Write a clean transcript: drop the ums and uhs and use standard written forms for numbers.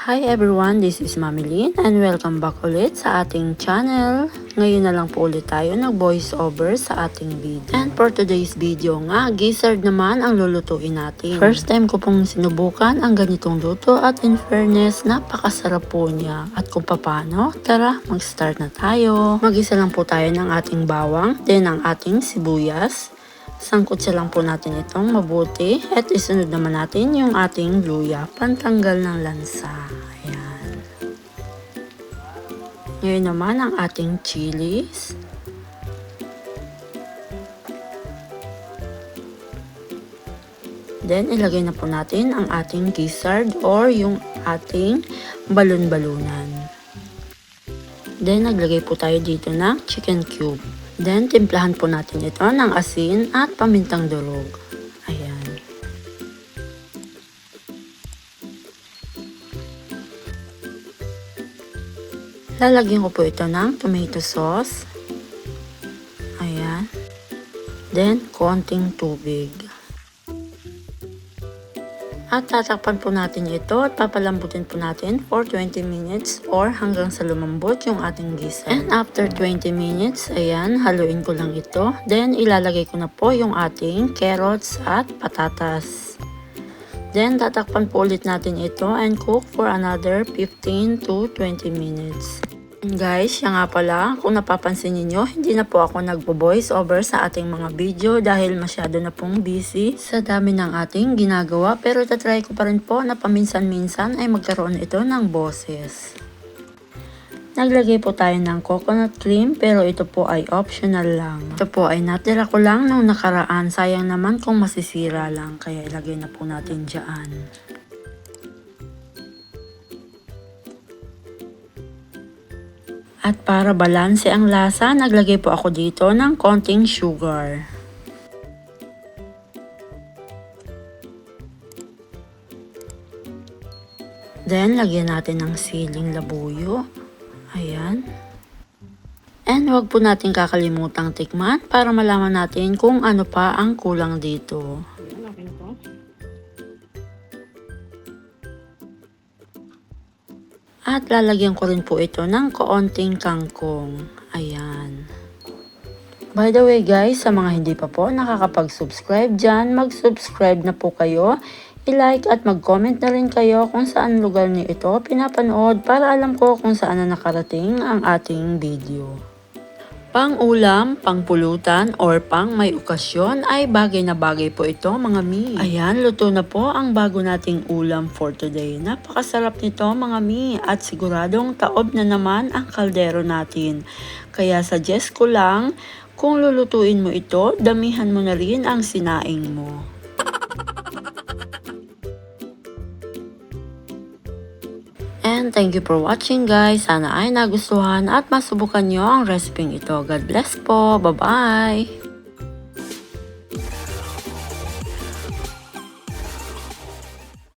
Hi everyone, this is Mami Lynn and welcome back ulit sa ating channel. Ngayon na lang po ulit tayo nag-voice over sa ating video. And for today's video nga, gizzard naman ang lulutuin natin. First time ko pong sinubukan ang ganitong luto at in fairness, napakasarap po niya. At kung paano, tara mag-start na tayo. Mag-isa lang po tayo ng ating bawang, then ang ating sibuyas. Sangkutsa lang po natin itong mabuti at isunod naman natin yung ating luya pantanggal ng lansa. Ayan. Ngayon naman ang ating chilies. Then ilagay na po natin ang ating gizzard or yung ating balon-balunan. Then naglagay po tayo dito ng chicken cube. Then, timplahan po natin ito ng asin at pamintang durog. Ayan. Lalagyan ko po ito ng tomato sauce. Ayan. Then, konting tubig. At tatakpan po natin ito at papalambutin po natin for 20 minutes or hanggang sa lumambot yung ating gizzard. And after 20 minutes, ayan, haluin ko lang ito. Then, ilalagay ko na po yung ating carrots at patatas. Then, tatakpan po ulit natin ito and cook for another 15 to 20 minutes. And guys, siya nga pala, kung napapansin niyo, hindi na po ako nagbo-voice over sa ating mga video dahil masyado na pong busy sa dami ng ating ginagawa. Pero tatry ko pa rin po na paminsan-minsan ay magkaroon ito ng boses. Naglagay po tayo ng coconut cream pero ito po ay optional lang. Ito po ay natira ko lang nung nakaraan. Sayang naman kung masisira lang kaya ilagay na po natin dyan. At para balanse ang lasa, naglagay po ako dito ng konting sugar. Then, lagyan natin ng siling labuyo. Ayan. And huwag po natin kakalimutang tikman para malaman natin kung ano pa ang kulang dito. At lalagyan ko rin po ito ng kaunting kangkong. Ayan. By the way guys, sa mga hindi pa po nakakapag-subscribe dyan, mag-subscribe na po kayo. I-like at mag-comment na rin kayo kung saan lugar niyo ito pinapanood para alam ko kung saan na nakarating ang ating video. Pang-ulam, pang-pulutan, or pang may okasyon ay bagay na bagay po ito mga mi. Ayan, luto na po ang bago nating ulam for today. Napakasarap nito mga mi at siguradong taob na naman ang kaldero natin. Kaya suggest ko lang, kung lulutuin mo ito, damihan mo na rin ang sinaing mo. And thank you for watching guys. Sana ay nagustuhan at masubukan nyo ang recipe ito. God bless po. Bye-bye!